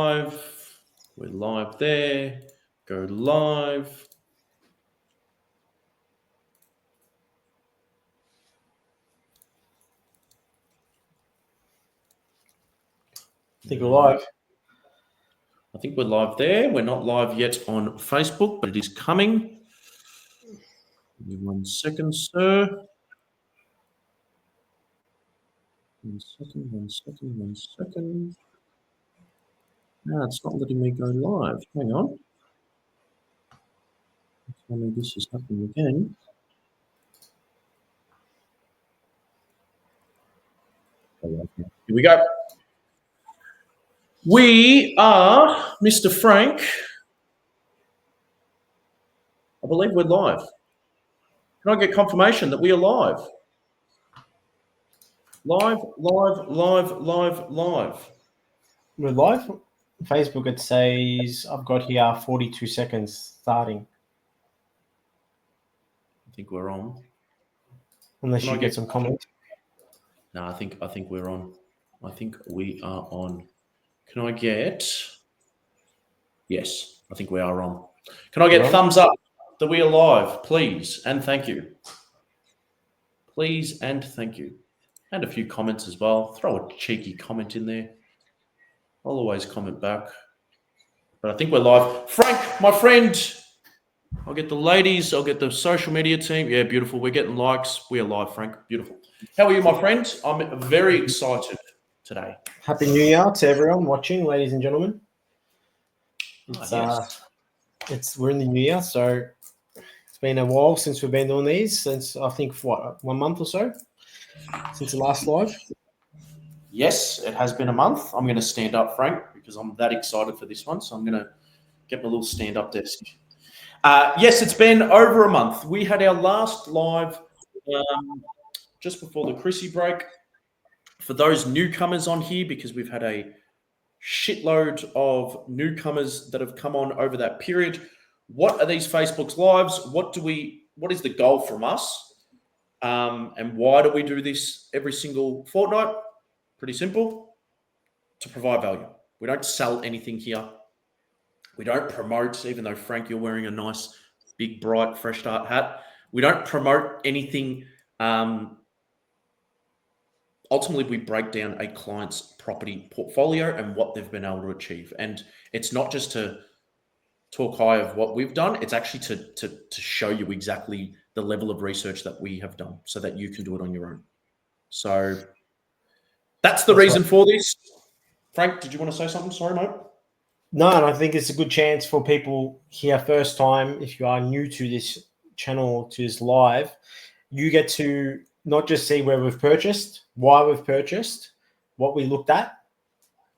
live. We're live there. Go live. I think we're live. I think we're live there. We're not live yet on Facebook, but it is coming. Give me 1 second, sir. 1 second, 1 second, 1 second. No, it's not letting me go live. Hang on. Tell me this is happening again. Here we go. We are Mr. Frank. I believe we're live. Can I get confirmation that we are live? Live. We're live. Facebook, it says I've got here 42 seconds starting. I think we're on. Unless you get some comments. No, I think we're on. I think we are on. Can I get? Yes, I think we are on. Can I get thumbs up that we are live, please? And thank you. Please and thank you. And a few comments as well. Throw a cheeky comment in there. I'll always comment back. But I think we're live. Frank, my friend, I'll get the ladies. I'll get the social media team. Yeah, beautiful. We're getting likes. We are live, Frank. Beautiful. How are you, my friend? I'm very excited today. Happy New Year to everyone watching, ladies and gentlemen. We're in the new year, so it's been a while since we've been doing these. Since I think 1 month or so since the last live. Yes, it has been a month. I'm going to stand up, Frank, because I'm that excited for this one. So I'm going to get my little stand-up desk. Yes, it's been over a month. We had our last live just before the Chrissy break. For those newcomers on here, because we've had a shitload of newcomers that have come on over that period. What are these Facebook's lives? What is the goal from us? And why do we do this every single fortnight? Pretty simple. To provide value. We don't sell anything here. We don't promote, even though, Frank, you're wearing a nice, big, bright, fresh start hat. We don't promote anything. Ultimately, we break down a client's property portfolio and what they've been able to achieve. And it's not just to talk high of what we've done. It's actually to show you exactly the level of research that we have done so that you can do it on your own. So that's the reason for this. Frank, did you want to say something? Sorry, mate. No, and I think it's a good chance for people here first time. If you are new to this channel, to this live, you get to not just see where we've purchased, why we've purchased, what we looked at,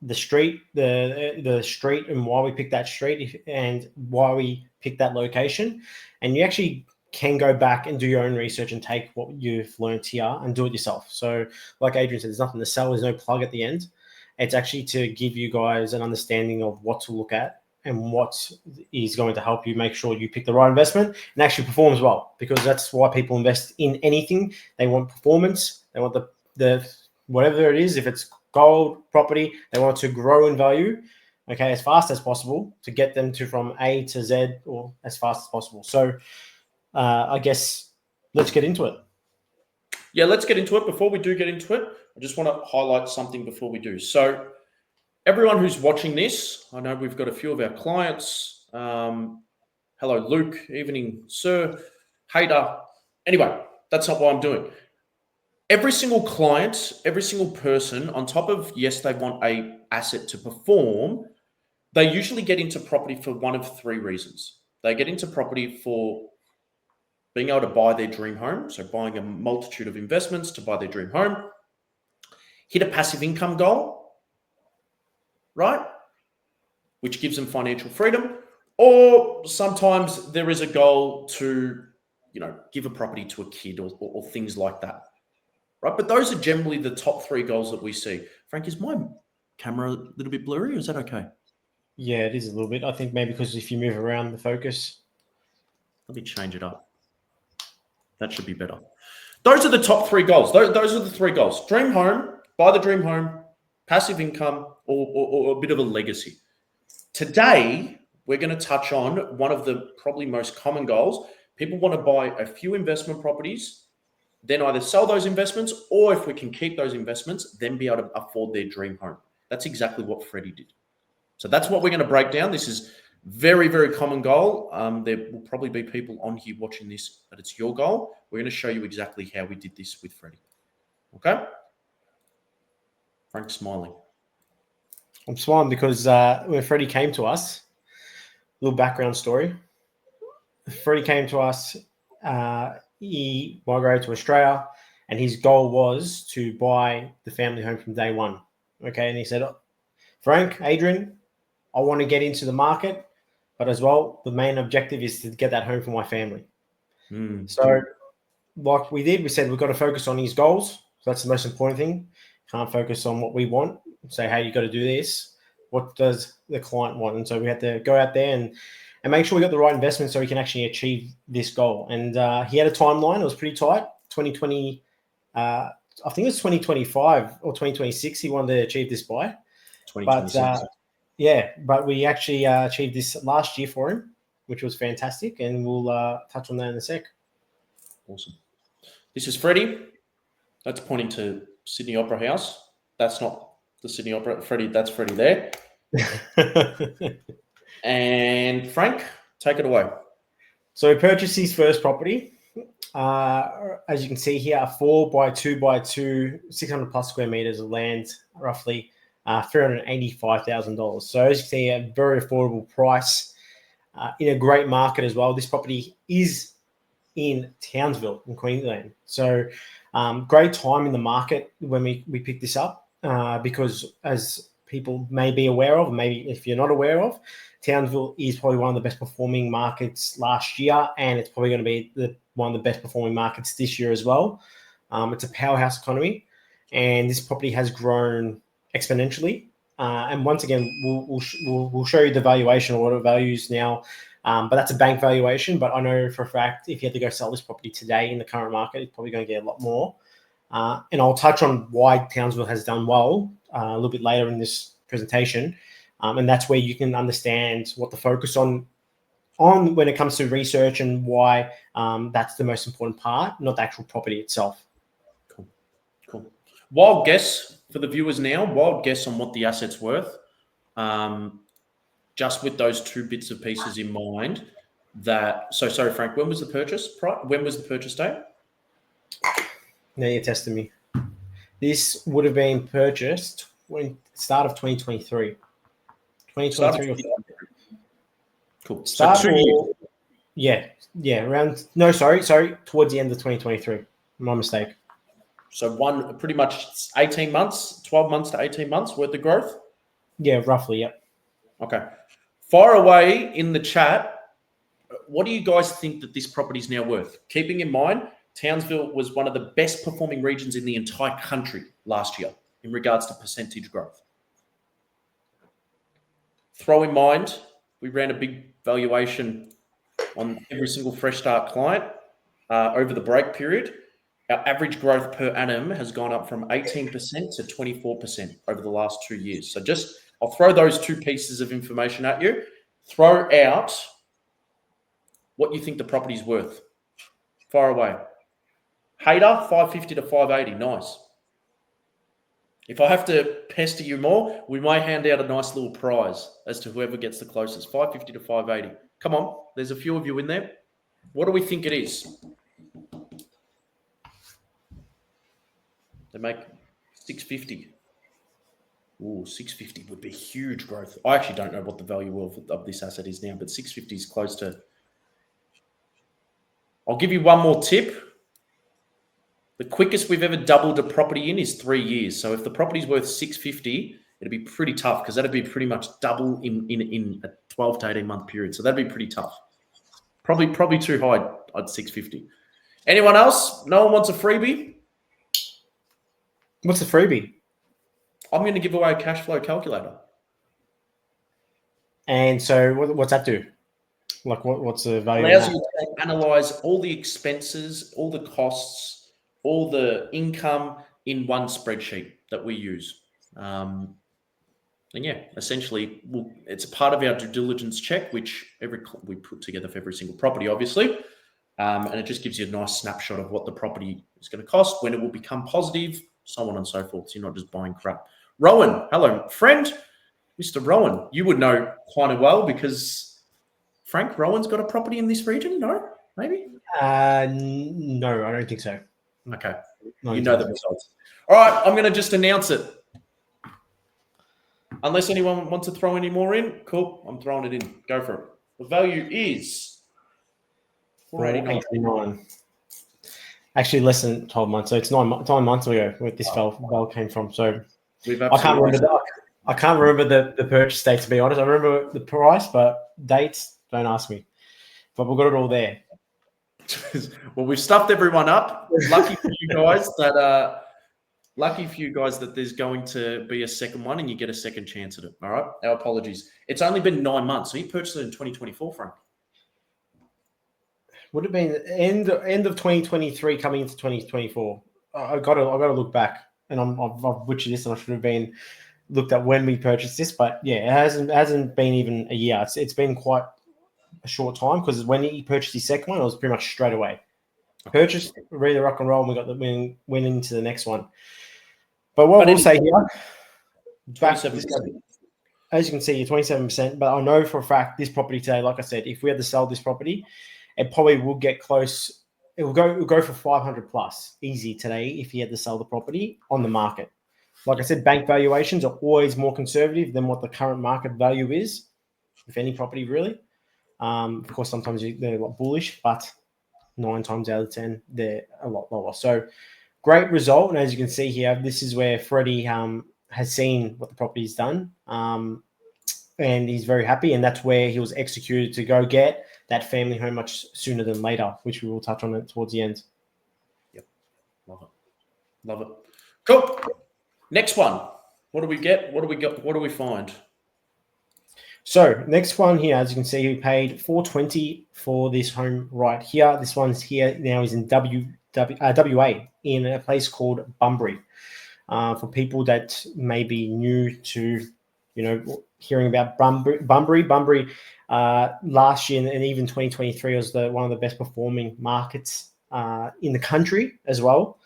the street, the street and why we picked that street and why we picked that location. And you actually can go back and do your own research and take what you've learned here and do it yourself. So like Adrian said, there's nothing to sell. There's no plug at the end. It's actually to give you guys an understanding of what to look at and what is going to help you make sure you pick the right investment and actually performs well, because that's why people invest in anything. They want performance. They want the whatever it is. If it's gold, property, they want to grow in value, okay, as fast as possible to get them to from A to Z or as fast as possible. So I guess let's get into it. Yeah, let's get into it. Before we do get into it, I just want to highlight something before we do. So everyone who's watching this, I know we've got a few of our clients. Hello, Luke. Evening, sir. Hater. Anyway, that's not what I'm doing. Every single client, every single person, on top of, yes, they want a asset to perform, they usually get into property for one of three reasons. They get into property for being able to buy their dream home, so buying a multitude of investments to buy their dream home, hit a passive income goal, right, which gives them financial freedom, or sometimes there is a goal to, give a property to a kid or things like that, right? But those are generally the top three goals that we see. Frank, is my camera a little bit blurry, or is that okay? Yeah, it is a little bit. I think maybe because if you move around the focus. Let me change it up. That should be better. Those are the top three goals. Those are the three goals. Dream home, buy the dream home, passive income, or a bit of a legacy. Today, we're going to touch on one of the probably most common goals. People want to buy a few investment properties, then either sell those investments, or if we can keep those investments, then be able to afford their dream home. That's exactly what Freddie did. So that's what we're going to break down. This is very, very common goal. There will probably be people on here watching this, but it's your goal. We're going to show you exactly how we did this with Freddie. Okay? Frank's smiling. I'm smiling because when Freddie came to us, little background story. Freddie came to us. He migrated to Australia, and his goal was to buy the family home from day one. Okay, and he said, Frank, Adrian, I want to get into the market, but as well, the main objective is to get that home for my family. So, like we did, we said we've got to focus on his goals. So that's the most important thing. Can't focus on what we want. Say, hey, you got to do this. What does the client want? And so we had to go out there and make sure we got the right investment so we can actually achieve this goal. And he had a timeline. It was pretty tight. 2020, I think it was 2025 or 2026. He wanted to achieve this by. 2026. But we actually achieved this last year for him, which was fantastic. And we'll touch on that in a sec. Awesome. This is Freddie. That's pointing to Sydney Opera House. That's not the Sydney Opera. Freddie, that's Freddie there. And Frank, take it away. So he purchased his first property. As you can see here, a 4 by 2 by 2, 600 plus square meters of land, roughly $385,000. So as you can see, a very affordable price in a great market as well. This property is in Townsville in Queensland. So great time in the market when we picked this up because as people may be aware of, maybe if you're not aware of, Townsville is probably one of the best performing markets last year, and it's probably going to be one of the best performing markets this year as well. It's a powerhouse economy, and this property has grown exponentially. And once again, we'll show you the valuation or what it values now. But that's a bank valuation. But I know for a fact if you had to go sell this property today in the current market, it's probably going to get a lot more. And I'll touch on why Townsville has done well a little bit later in this presentation. And that's where you can understand what the focus on when it comes to research and why that's the most important part, not the actual property itself. Cool. Wild guess for the viewers now. Wild guess on what the asset's worth. Just with those two bits of pieces in mind. Sorry, Frank. When was the purchase? When was the purchase date? Now you're testing me. This would have been purchased start of 2023. 2023. Cool. So 2 years. Towards the end of 2023. My mistake. So pretty much 18 months, 12 months to 18 months worth of growth? Yeah, roughly, yep. Okay. Fire away in the chat, what do you guys think that this property is now worth? Keeping in mind, Townsville was one of the best performing regions in the entire country last year in regards to percentage growth. Throw in mind, we ran a big valuation on every single fresh start client over the break period. Our average growth per annum has gone up from 18% to 24% over the last 2 years. So I'll throw those two pieces of information at you. Throw out what you think the property's worth. Fire away. Hater, 550 to 580. Nice. If I have to pester you more, we might hand out a nice little prize as to whoever gets the closest. 550 to 580. Come on. There's a few of you in there. What do we think it is? They make 650. Ooh, 650 would be huge growth. I actually don't know what the value of this asset is now, but 650 is close to. I'll give you one more tip. The quickest we've ever doubled a property in is 3 years. So if the property's worth 650, it'd be pretty tough because that'd be pretty much double in a 12 to 18 month period. So that'd be pretty tough. Probably too high at 650. Anyone else? No one wants a freebie? What's the freebie? I'm going to give away a cash flow calculator. And so what's that do? Like what's the value? It allows you to analyze all the expenses, all the costs, all the income in one spreadsheet that we use. And yeah, essentially, it's a part of our due diligence check, which we put together for every single property, obviously. And it just gives you a nice snapshot of what the property is going to cost, when it will become positive, so on and so forth. So you're not just buying crap. Rowan, hello, friend. Mr. Rowan, you would know quite well because Frank, Rowan's got a property in this region? No? Maybe? No, I don't think so. Okay. No, you know the results. All right, I'm going to just announce it. Unless anyone wants to throw any more in, cool. I'm throwing it in. Go for it. The value is 489. Actually, less than 12 months. So it's 9 months ago where this val came from. So I can't remember the purchase date, to be honest. I remember the price, but dates, don't ask me. But we've got it all there. Well, we've stuffed everyone up. Lucky for you guys that there's going to be a second one and you get a second chance at it. All right. Our apologies. It's only been 9 months. So you purchased it in 2024, Frank. Would have been end of 2023 coming into 2024. I got to look back, and I've butchered this, and I should have been looked at when we purchased this. But yeah, it hasn't been even a year. It's been quite a short time, because when he purchased his second one, it was pretty much straight away. Purchased, ready to rock and roll, and we got went into the next one. But what we'll say here, 27%. As you can see, 27%. But I know for a fact this property today, like I said, if we had to sell this property, it probably will get close. It will go for 500 plus easy today if he had to sell the property on the market. Like I said, bank valuations are always more conservative than what the current market value is, if any property really. Of course, sometimes they're a lot bullish, but 9 times out of 10, they're a lot lower. So great result. And as you can see here, this is where Freddie has seen what the property's done. And he's very happy. And that's where he was executed to go get that family home much sooner than later, which we will touch on it towards the end. Yep. Love it. Cool. Next one. What do we get? What do we got? What do we find? So next one here, as you can see, we paid $420 for this home right here. This one's here now is in WA in a place called Bunbury. For people that may be new to, hearing about Bunbury, last year and even 2023 was one of the best performing markets in the country as well.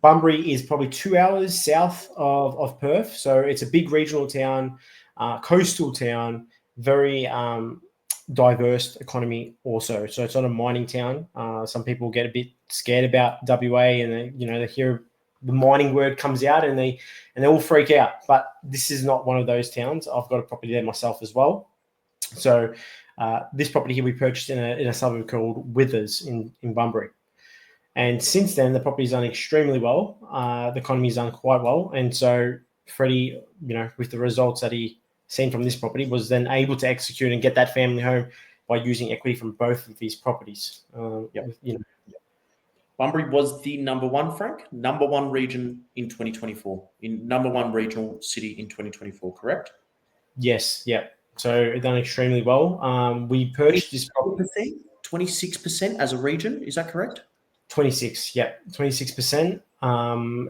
Bunbury is probably 2 hours south of Perth, so it's a big regional town, coastal town, very diverse economy also. So it's not a mining town. Some people get a bit scared about WA, and they hear the mining word comes out and they all freak out. But this is not one of those towns. I've got a property there myself as well. So this property here we purchased in a suburb called Withers in Bunbury. And since then, the property's done extremely well. The economy's done quite well. And so Freddie, with the results that he seen from this property, was then able to execute and get that family home by using equity from both of these properties. Bunbury was the number one, Frank, number one region in 2024, in number one regional city in 2024, correct? Yes, yeah. So it done extremely well. We purchased this property. 26% as a region, is that correct? 26, yeah, 26%.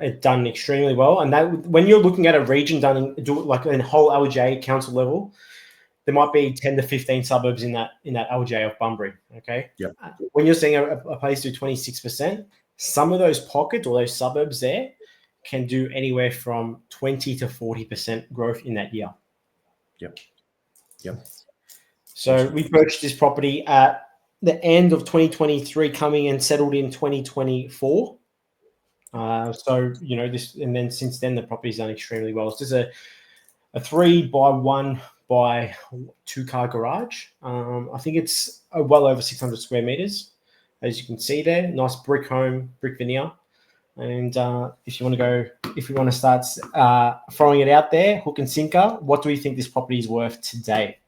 It done extremely well, and that when you're looking at a region done like in whole LJ council level, there might be 10 to 15 suburbs in that LJ of Bunbury. Okay. Yeah. When you're seeing a place do 26%, some of those pockets or those suburbs there can do anywhere from 20 to 40% growth in that year. Yep. So we purchased this property at the end of 2023, coming and settled in 2024. This, and then since then the property's done extremely well. It's just a 3x1 by 2 car garage. I think it's well over 600 square meters, as you can see there. Nice brick home, brick veneer. And if you want to start throwing it out there, hook and sinker, what do we think this property is worth today?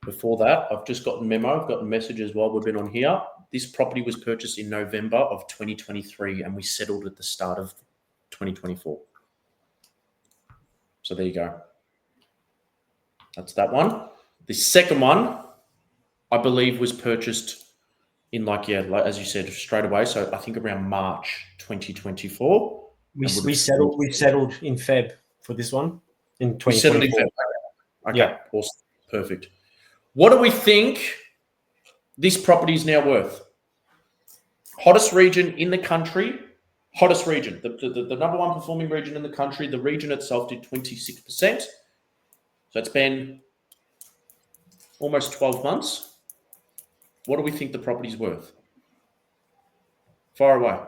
Before that, I've just gotten memo. I've gotten messages while we've been on here. This property was purchased in November of 2023, and we settled at the start of 2024. So there you go. That's that one. The second one, I believe, was purchased in as you said, straight away. So I think around March 2024. We settled in Feb for this one in We settled in 2024. February. Okay, Yeah. awesome. Perfect. What do we think this property is now worth? Hottest region in the country, hottest region, the number one performing region in the country, the region itself did 26%. So it's been almost 12 months. What do we think the property's worth? Far away.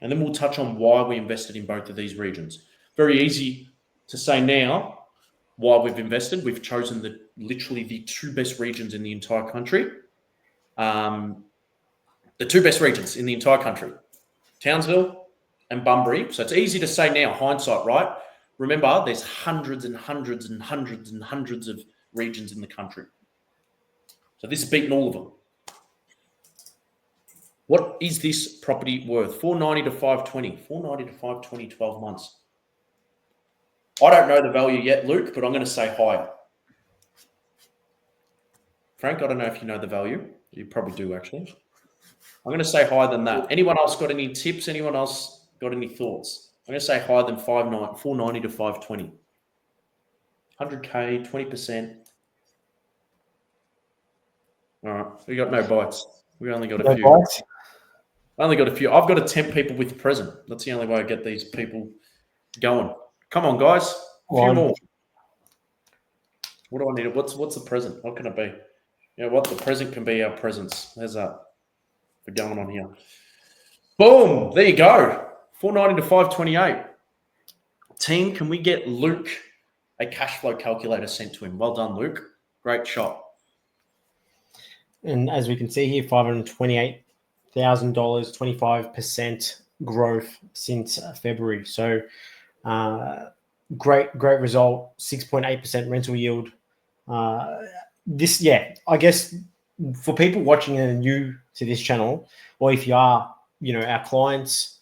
And then we'll touch on why we invested in both of these regions. Very easy to say now why we've invested. We've chosen literally the two best regions in the entire country. The two best regions in the entire country, Townsville and Bunbury. So it's easy to say now, hindsight, right? Remember, there's hundreds and hundreds and hundreds and hundreds of regions in the country. So this has beaten all of them. What is this property worth? 490 to 520. 490 to 520, 12 months. I don't know the value yet, Luke, but I'm going to say higher. Frank, I don't know if you know the value. You probably do, actually. I'm going to say higher than that. Anyone else got any tips? Anyone else got any thoughts? I'm going to say higher than 490 to 520. 100K, 20%. All right, we got no bites. We only got a few. Bites? I only got a few. I've got to tempt people with the present. That's the only way I get these people going. Come on, guys. A few more. What do I need? What's the present? What can it be? You know what? The present can be our presents. There's that. We're going on here. Boom. There you go. 490 to 528. Team, can we get Luke a cash flow calculator sent to him? Well done, Luke. Great shot. And as we can see here, $528,000, 25% growth since February. So great result, 6.8% rental yield. I guess for people watching and new to this channel, or if you are, our clients,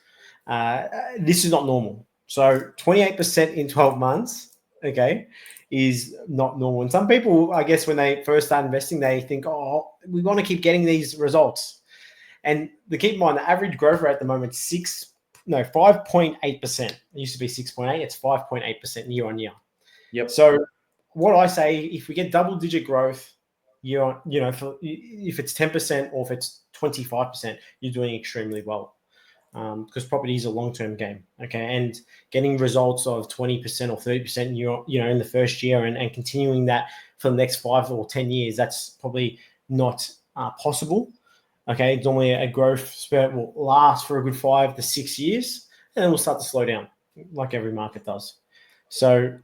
this is not normal. So 28% in 12 months, okay, is not normal. And some people, I guess, when they first start investing, they think, oh, we want to keep getting these results. And keep in mind, the average growth rate at the moment is 5.8%. It used to be 6.8. It's 5.8% year on year. Yep. So what I say, if we get double-digit growth year on, if it's 10% or if it's 25%, you're doing extremely well. Because property is a long-term game, okay, and getting results of 20% or 30% in the first year and continuing that for the next 5 or 10 years, that's probably not possible. Okay, normally a growth spurt will last for a good 5 to 6 years, and then we'll start to slow down, like every market does. So,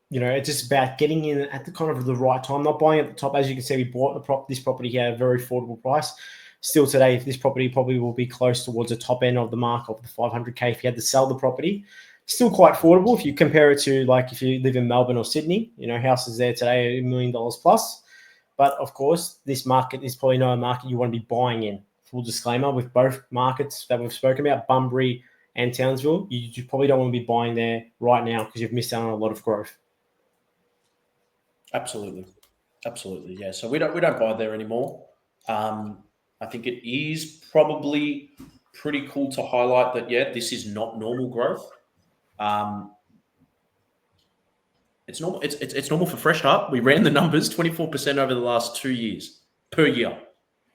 it's just about getting in at the kind of the right time, not buying at the top. As you can see, we bought this property here at a very affordable price. Still today, this property probably will be close towards the top end of the mark of the 500K if you had to sell the property. Still quite affordable if you compare it to, like, if you live in Melbourne or Sydney, houses there today are $1 million plus. But of course, this market is probably not a market you want to be buying in. Full disclaimer, with both markets that we've spoken about, Bunbury and Townsville, you probably don't want to be buying there right now because you've missed out on a lot of growth. Absolutely. Yeah. So we don't buy there anymore. I think it is probably pretty cool to highlight that, this is not normal growth. It's normal. It's normal for Fresh Start. We ran the numbers 24% over the last 2 years per year.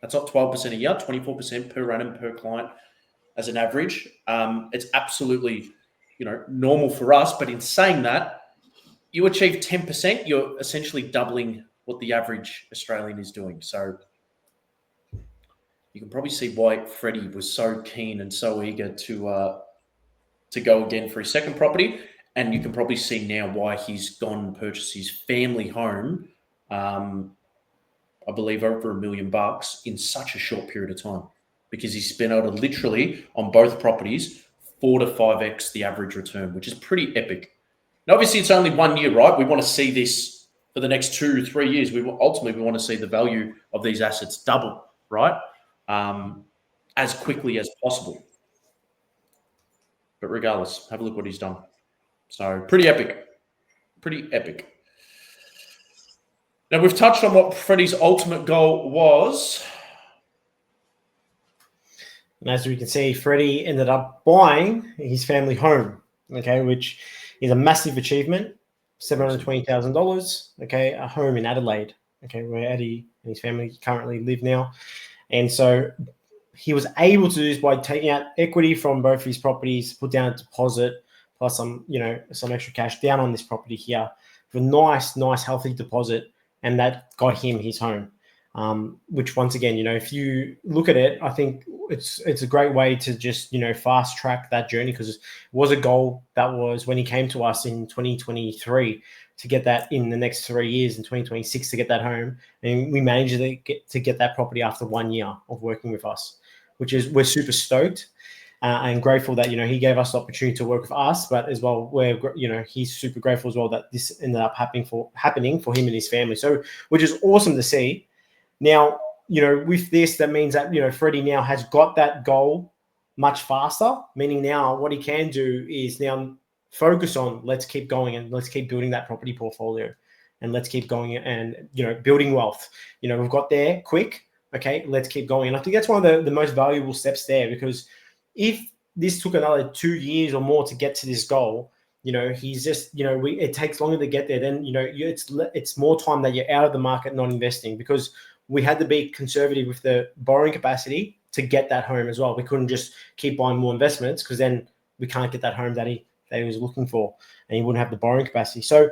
That's not 12% a year, 24% per annum per client as an average. It's absolutely, normal for us. But in saying that, you achieve 10%, you're essentially doubling what the average Australian is doing. So you can probably see why Freddie was so keen and so eager to go again for his second property. And you can probably see now why he's gone and purchased his family home, I believe over $1 million in such a short period of time, because he's been able to literally, on both properties, 4 to 5x the average return, which is pretty epic. Now, obviously, it's only 1 year, right? We want to see this for the next 2 to 3 years. Ultimately, we want to see the value of these assets double, right? As quickly as possible. But regardless, have a look what he's done. So pretty epic. Now, we've touched on what Freddie's ultimate goal was. And as we can see, Freddie ended up buying his family home, okay, which is a massive achievement. $720,000. Okay, a home in Adelaide. Okay, where Eddie and his family currently live now, and so he was able to do this by taking out equity from both his properties, put down a deposit plus some extra cash down on this property here for a nice, healthy deposit, and that got him his home. Which once again, if you look at it, I think it's a great way to just, fast track that journey, because it was a goal that was when he came to us in 2023 to get that in the next 3 years, in 2026 to get that home. And we managed to get that property after 1 year of working with us, we're super stoked and grateful that, he gave us the opportunity to work with us, but as well, he's super grateful as well that this ended up happening for him and his family. So, which is awesome to see. Now, with this, that means that, Freddie now has got that goal much faster, meaning now what he can do is now focus on, let's keep going and let's keep building that property portfolio and let's keep going and, building wealth. We've got there quick. Okay, let's keep going. And I think that's one of the most valuable steps there, because if this took another 2 years or more to get to this goal, he's just, it takes longer to get there. Then, it's more time that you're out of the market, not investing, because we had to be conservative with the borrowing capacity to get that home as well. We couldn't just keep buying more investments, because then we can't get that home that he was looking for, and he wouldn't have the borrowing capacity. So,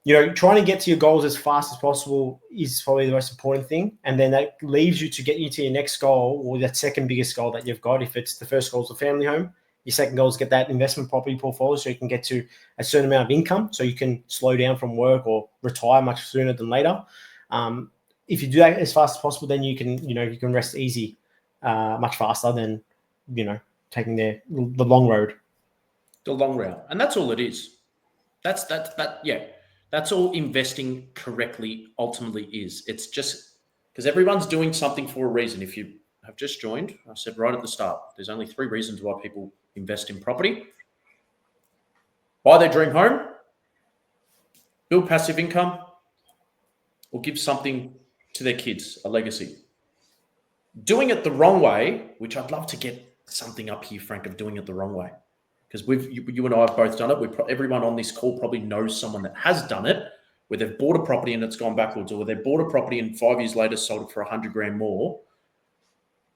trying to get to your goals as fast as possible is probably the most important thing. And then that leaves you to get you to your next goal, or that second biggest goal that you've got. If it's the first goal is the family home, your second goal is get that investment property portfolio so you can get to a certain amount of income so you can slow down from work or retire much sooner than later. If you do that as fast as possible, then you can rest easy much faster than, taking the long road. The long route. And that's all it is. That's all investing correctly ultimately is. It's just because everyone's doing something for a reason. If you have just joined, I said right at the start, there's only 3 reasons why people invest in property: buy their dream home, build passive income, or give something to their kids, a legacy. Doing it the wrong way, which I'd love to get something up here, Frank, of doing it the wrong way, because you and I have both done it. Everyone on this call probably knows someone that has done it, where they've bought a property and it's gone backwards, or where they've bought a property and 5 years later sold it for 100 grand more.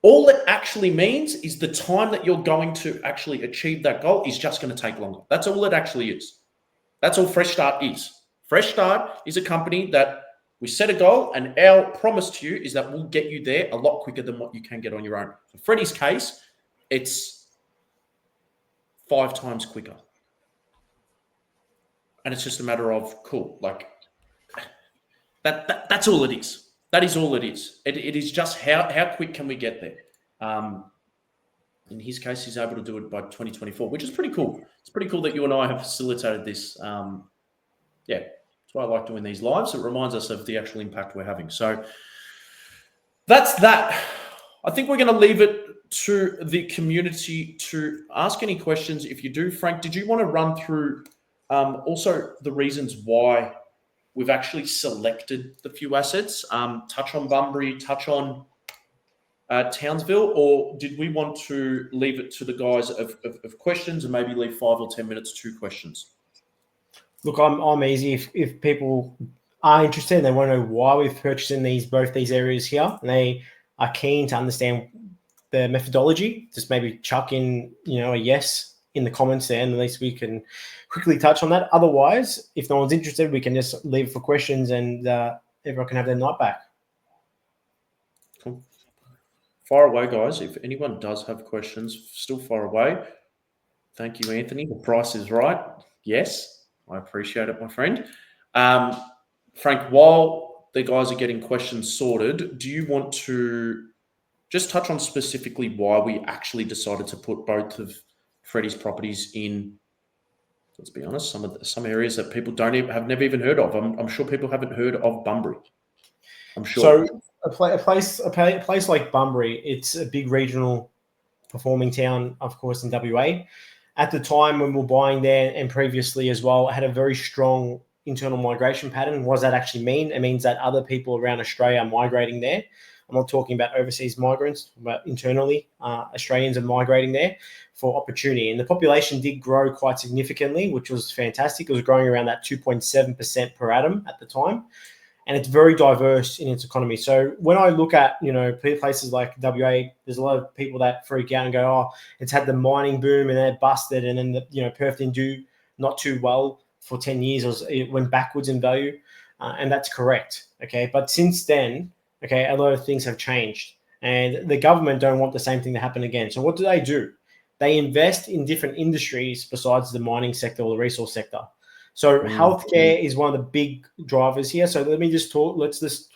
All it actually means is the time that you're going to actually achieve that goal is just going to take longer. That's all it actually is. That's all Fresh Start is. Fresh Start is a company that we set a goal, and our promise to you is that we'll get you there a lot quicker than what you can get on your own. For Freddie's case, it's 5 times quicker. And it's just a matter of, cool, like that's all it is. That is all it is. It is just how quick can we get there? In his case, he's able to do it by 2024, which is pretty cool. It's pretty cool that you and I have facilitated this. That's why I like doing these lives. It reminds us of the actual impact we're having. So that's that. I think we're going to leave it to the community to ask any questions. If you do, Frank, did you want to run through also the reasons why we've actually selected the few assets? Touch on Bunbury, touch on Townsville, or did we want to leave it to the guys of questions and maybe leave 5 or 10 minutes to questions? Look, I'm easy. If people are interested and they want to know why we've purchased in both these areas here, and they are keen to understand the methodology, just maybe chuck in, a yes in the comments there, and at least we can quickly touch on that. Otherwise, if no one's interested, we can just leave it for questions, and everyone can have their night back. Cool. Fire away, guys. If anyone does have questions, still fire away. Thank you, Anthony. The price is right. Yes. I appreciate it, my friend. Frank, while the guys are getting questions sorted, do you want to just touch on specifically why we actually decided to put both of Freddie's properties in, let's be honest, some areas that people have never even heard of? I'm sure people haven't heard of Bunbury. I'm sure. So a place like Bunbury, it's a big regional performing town, of course, in WA. At the time when we were buying there, and previously as well, it had a very strong internal migration pattern. What does that actually mean? It means that other people around Australia are migrating there. I'm not talking about overseas migrants, but internally, Australians are migrating there for opportunity. And the population did grow quite significantly, which was fantastic. It was growing around that 2.7% per annum at the time. And it's very diverse in its economy. So when I look at, places like WA, there's a lot of people that freak out and go, oh, it's had the mining boom and then it busted. And then, Perth didn't do not too well for 10 years. It went backwards in value. And that's correct. Okay. But since then, okay, a lot of things have changed. And the government don't want the same thing to happen again. So what do? They invest in different industries besides the mining sector or the resource sector. So healthcare is one of the big drivers here. So let me just talk. Let's just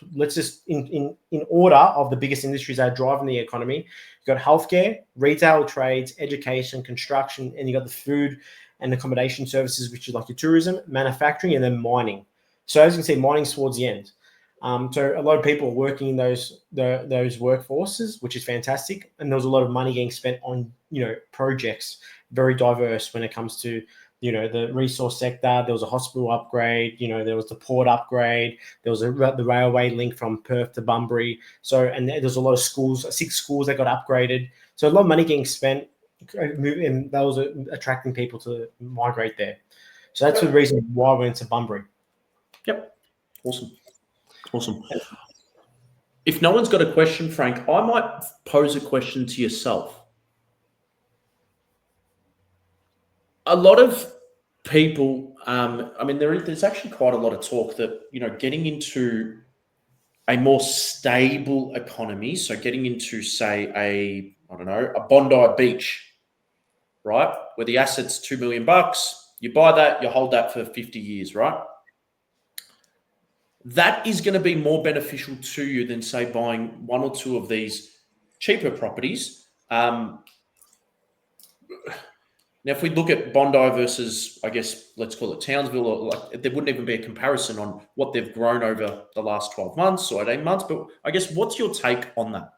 in order of the biggest industries that are driving the economy. You've got healthcare, retail, trades, education, construction, and you got the food and accommodation services, which is like your tourism, manufacturing, and then mining. So as you can see, mining's towards the end. So a lot of people are working in those workforces, which is fantastic. And there was a lot of money getting spent on projects, very diverse when it comes to the resource sector. There was a hospital upgrade, there was the port upgrade, there was the railway link from Perth to Bunbury. So, and there's a lot of schools, 6 schools that got upgraded. So a lot of money getting spent, and that was attracting people to migrate there. So that's the reason why we went to Bunbury. Yep. Awesome. If no one's got a question, Frank, I might pose a question to yourself. A lot of people, there's actually quite a lot of talk that, getting into a more stable economy, so getting into, say, a Bondi Beach, right, where the asset's $2 million, you buy that, you hold that for 50 years, right? That is going to be more beneficial to you than, say, buying 1 or 2 of these cheaper properties. Now, if we look at Bondi versus, I guess, let's call it Townsville, or there wouldn't even be a comparison on what they've grown over the last 12 months or 18 months. But I guess, what's your take on that?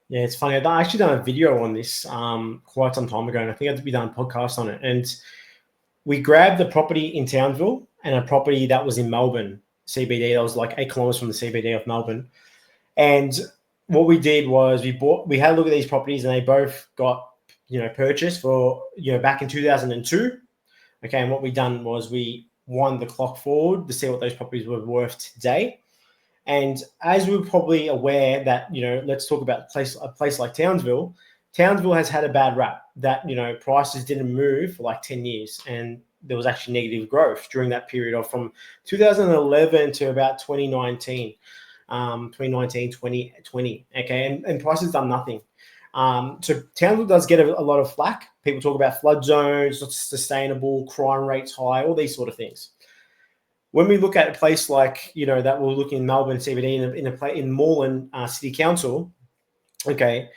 Yeah, it's funny. I actually done a video on this quite some time ago, and I think we done a podcast on it. And we grabbed the property in Townsville and a property that was in Melbourne, CBD. That was like 8 kilometers from the CBD of Melbourne. And what we did was we had a look at these properties, and they both got purchased for, back in 2002. Okay. And what we done was we wind the clock forward to see what those properties were worth today. And as we're probably aware that, let's talk about a place like Townsville. Townsville has had a bad rap that, prices didn't move for like 10 years. And there was actually negative growth during that period of from 2011 to about 2019, 2020. Okay. And prices done nothing. So Townsville does get a lot of flack. People talk about flood zones, not sustainable, crime rates high, all these sort of things. When we look at a place like, that we're looking in Melbourne CBD in Moreland City Council, okay,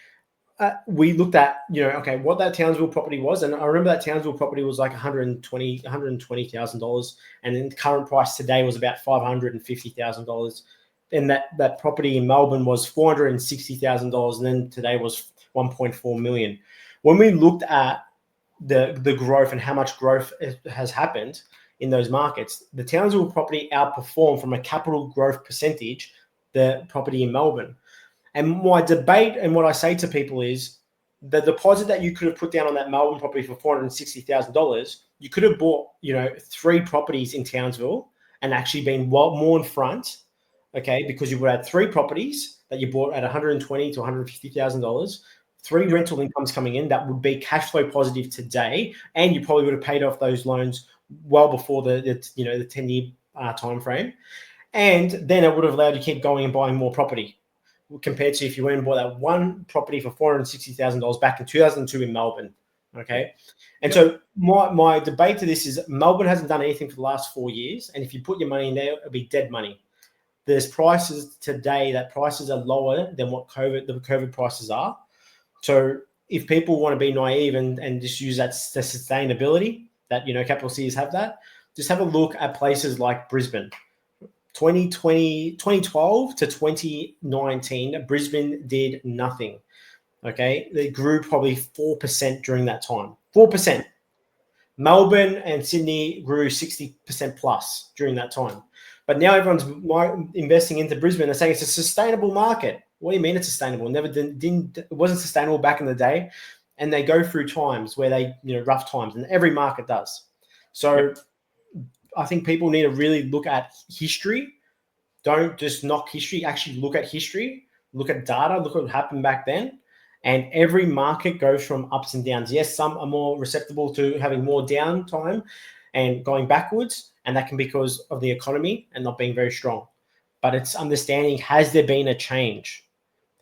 we looked at, what that Townsville property was. And I remember that Townsville property was like $120,000. And then the current price today was about $550,000. And that property in Melbourne was $460,000. And then today was 1.4 million. When we looked at the growth and how much growth has happened in those markets, the Townsville property outperformed from a capital growth percentage the property in Melbourne. And my debate and what I say to people is the deposit that you could have put down on that Melbourne property for $460,000, you could have bought 3 properties in Townsville and actually been more in front. Okay, because you would have 3 properties that you bought at $120,000 to $150,000, 3 rental incomes coming in that would be cash flow positive today, and you probably would have paid off those loans well before the 10-year time frame, and then it would have allowed you to keep going and buying more property compared to if you went and bought that 1 property for $460,000 back in 2002 in Melbourne. Okay, and so my debate to this is Melbourne hasn't done anything for the last 4 years, and if you put your money in there, it'll be dead money. There's prices today that prices are lower than what the COVID prices are. So if people want to be naive and just use that the sustainability that, capital cities have that, just have a look at places like Brisbane. 2012 to 2019, Brisbane did nothing. Okay. They grew probably 4% during that time. 4%. Melbourne and Sydney grew 60% plus during that time. But now everyone's investing into Brisbane. They're saying it's a sustainable market. What do you mean it's sustainable? It wasn't sustainable back in the day. And they go through times where rough times, and every market does. So I think people need to really look at history. Don't just knock history. Actually look at history. Look at data. Look at what happened back then. And every market goes from ups and downs. Yes, some are more receptible to having more downtime and going backwards. And that can be because of the economy and not being very strong. But it's understanding, has there been a change?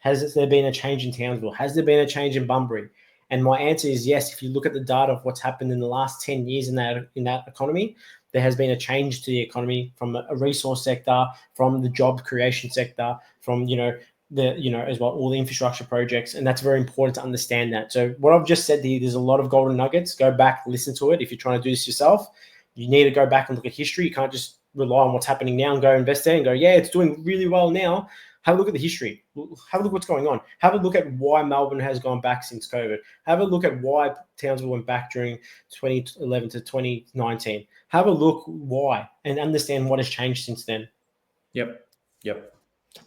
Has there been a change in Townsville? Has there been a change in Bunbury? And my answer is yes. If you look at the data of what's happened in the last 10 years in that economy, there has been a change to the economy from a resource sector, from the job creation sector, from, as well, all the infrastructure projects. And that's very important to understand that. So what I've just said there's a lot of golden nuggets. Go back, listen to it. If you're trying to do this yourself, you need to go back and look at history. You can't just rely on what's happening now and go invest there and go, yeah, it's doing really well now. Have a look at the history. Have a look at what's going on. Have a look at why Melbourne has gone back since COVID. Have a look at why Townsville went back during 2011 to 2019. Have a look why and understand what has changed since then. Yep.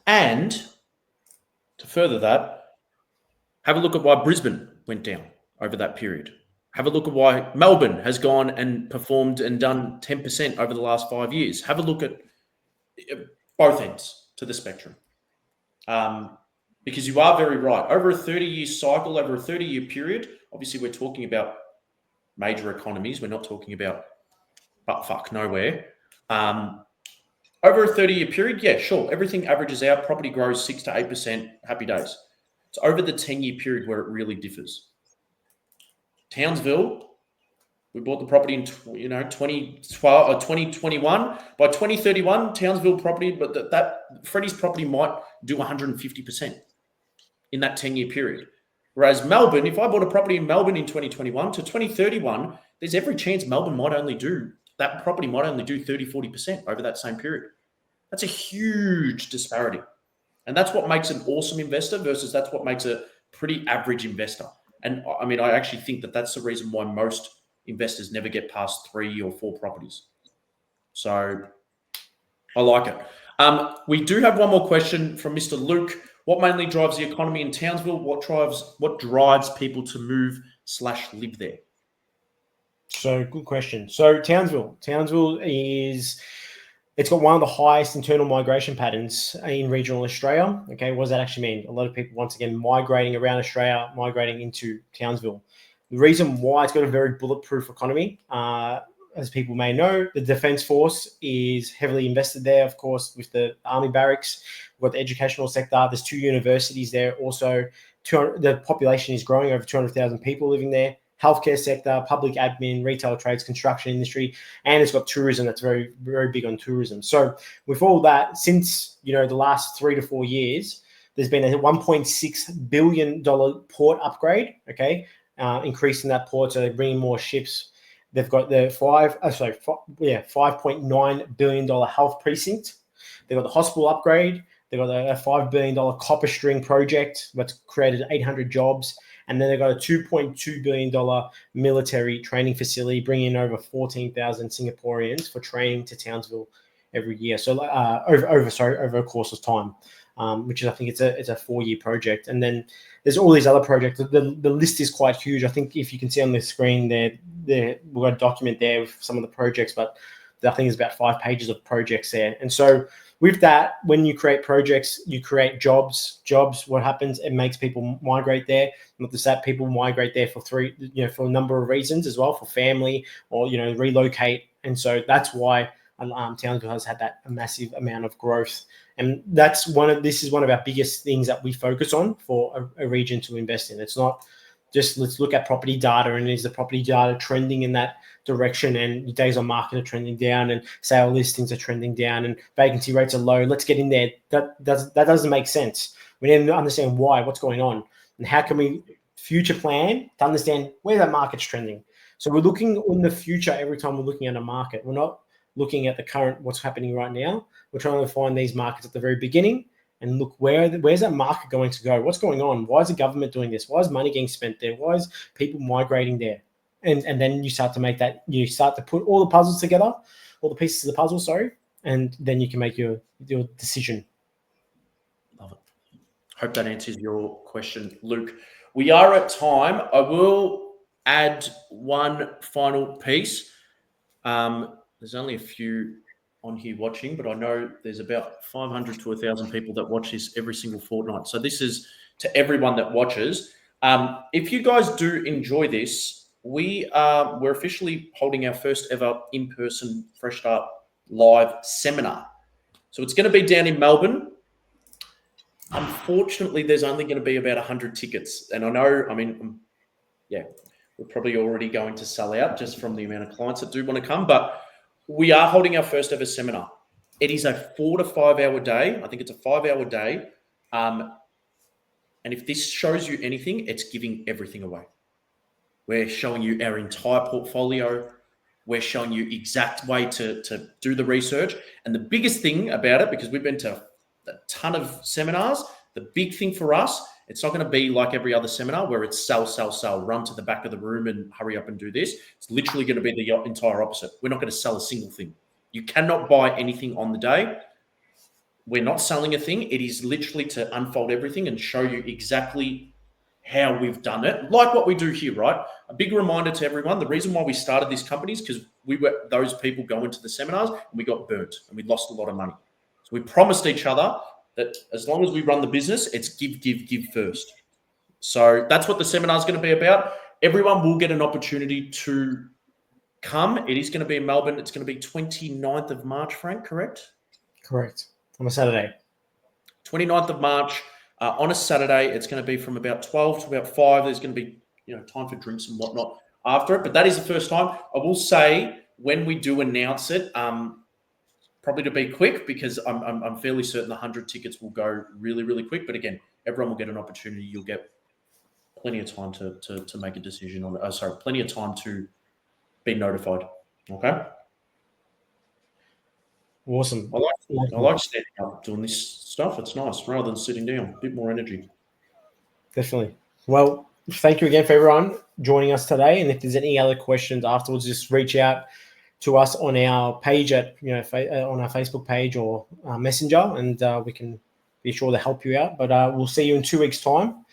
And to further that, have a look at why Brisbane went down over that period. Have a look at why Melbourne has gone and performed and done 10% over the last 5 years. Have a look at both ends to the spectrum. Because you are very right. Over a 30-year cycle, over a 30-year period, obviously we're talking about major economies. We're not talking about nowhere. Over a 30-year period, yeah, sure. Everything averages out. Property grows 6 to 8%. Happy days. It's over the 10-year period where it really differs. Townsville, we bought the property in 2012 or 2021. By 2031, Townsville property, but that Freddie's property might do 150% in that 10-year period. Whereas Melbourne, if I bought a property in Melbourne in 2021 to 2031, there's every chance that property might only do 30, 40% over that same period. That's a huge disparity. And that's what makes an awesome investor versus that's what makes a pretty average investor. And I mean, I actually think that that's the reason why most investors never get past 3 or 4 properties. So I like it. We do have one more question from Mr. Luke. What mainly drives the economy in Townsville? What drives people to move/live there? So good question. So Townsville it's got one of the highest internal migration patterns in regional Australia. Okay, what does that actually mean? A lot of people, once again, migrating around Australia, migrating into Townsville. The reason why it's got a very bulletproof economy, as people may know, the Defence Force is heavily invested there, of course, with the Army barracks. We've got the educational sector. There's 2 universities there. Also, the population is growing, over 200,000 people living there. Healthcare sector, public admin, retail trades, construction industry, and it's got tourism that's very, very big on tourism. So with all that, since the last 3 to 4 years, there's been a $1.6 billion port upgrade, okay, increasing that port, so they're bringing more ships. They've got the $5.9 billion health precinct. They've got the hospital upgrade. They've got a $5 billion copper string project that's created 800 jobs. And then they've got a $2.2 billion military training facility, bringing in over 14,000 Singaporeans for training to Townsville every year. So over a course of time, which is, I think it's a 4-year project. And then there's all these other projects. The list is quite huge. I think if you can see on the screen there, we've got a document there with some of the projects, but I think there's about 5 pages of projects there. And so with that, when you create projects, you create jobs. What happens? It makes people migrate there. Not just that, people migrate there for for a number of reasons as well, for family or relocate. And so that's why Townsville has had that massive amount of growth. And this is one of our biggest things that we focus on for a region to invest in. It's not just let's look at property data and is the property data trending in that direction, and days on market are trending down and sale listings are trending down and vacancy rates are low. Let's get in there. That doesn't make sense. We need to understand what's going on, and how can we future plan to understand where that market's trending. So we're looking in the future every time we're looking at a market. We're not looking at the current, what's happening right now. We're trying to find these markets at the very beginning and look where's that market going to go? What's going on? Why is the government doing this? Why is money getting spent there? Why is people migrating there? and then you start to make that, you start to put all the puzzles together, all the pieces of the puzzle, sorry, and then you can make your decision. Love it. Hope that answers your question, Luke. We are at time. I will add one final piece. There's only a few on here watching, but I know there's about 500 to 1,000 people that watch this every single fortnight. So this is to everyone that watches. If you guys do enjoy this, we're officially holding our first ever in-person Fresh Start live seminar. So it's going to be down in Melbourne. Unfortunately, there's only going to be about 100 tickets. And I know, I mean, yeah, we're probably already going to sell out just from the amount of clients that do want to come. But we are holding our first ever seminar. It is a 4 to 5 hour day. I think it's a 5 hour day. And if this shows you anything, it's giving everything away. We're showing you our entire portfolio. We're showing you exact way to do the research. And the biggest thing about it, because we've been to a ton of seminars, the big thing for us, it's not going to be like every other seminar where it's sell, sell, sell, run to the back of the room and hurry up and do this. It's literally going to be the entire opposite. We're not going to sell a single thing. You cannot buy anything on the day. We're not selling a thing. It is literally to unfold everything and show you exactly how we've done it, like what we do here, right? A big reminder to everyone, the reason why we started this company is because we were those people going to the seminars and we got burnt and we lost a lot of money. So we promised each other that as long as we run the business, it's give, give, give first. So that's what the seminar is going to be about. Everyone will get an opportunity to come. It is going to be in Melbourne. It's going to be 29th of March, Frank, correct? Correct. On a Saturday. 29th of March. On a Saturday, it's going to be from about 12 to about 5. There's going to be, time for drinks and whatnot after it. But that is the first time. I will say when we do announce it, probably to be quick, because I'm fairly certain the 100 tickets will go really, really quick. But again, everyone will get an opportunity. You'll get plenty of time to make a decision on it. Plenty of time to be notified. Okay. Awesome. I like standing up doing this stuff. It's nice rather than sitting down. A bit more energy. Definitely. Well, thank you again for everyone joining us today. And if there's any other questions afterwards, just reach out to us on our page on our Facebook page or Messenger, and we can be sure to help you out. But we'll see you in 2 weeks' time.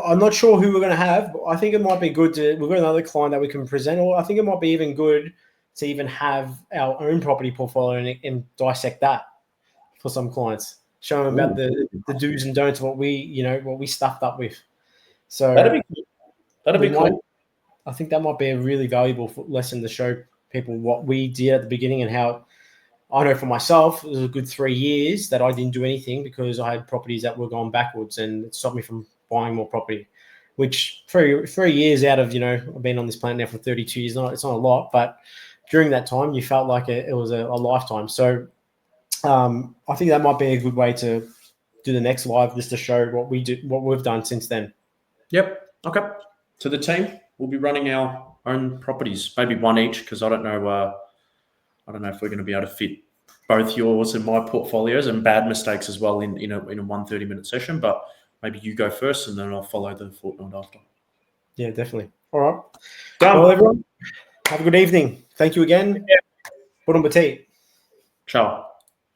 I'm not sure who we're going to have, but I think it might be good we've got another client that we can present, or I think it might be even good to even have our own property portfolio and dissect that for some clients. Show them about the do's and don'ts of what we stuffed up with. So that'd be cool. I think that might be a really valuable lesson to show people what we did at the beginning and how. I know for myself, it was a good 3 years that I didn't do anything because I had properties that were going backwards, and it stopped me from buying more property, which 3 years out of, I've been on this planet now for 32 years. It's not a lot, but during that time, you felt like it was a lifetime. So I think that might be a good way to do the next live, just to show what we've done since then. Yep. Okay. To the team, we'll be running our own properties, maybe one each, because I don't know if we're going to be able to fit both yours and my portfolios, and bad mistakes as well in a 130-minute session. But maybe you go first, and then I'll follow the fortnight after. Yeah, definitely. All right. Done. Well, everyone, have a good evening. Thank you again. Yeah. Bon appetit. Ciao.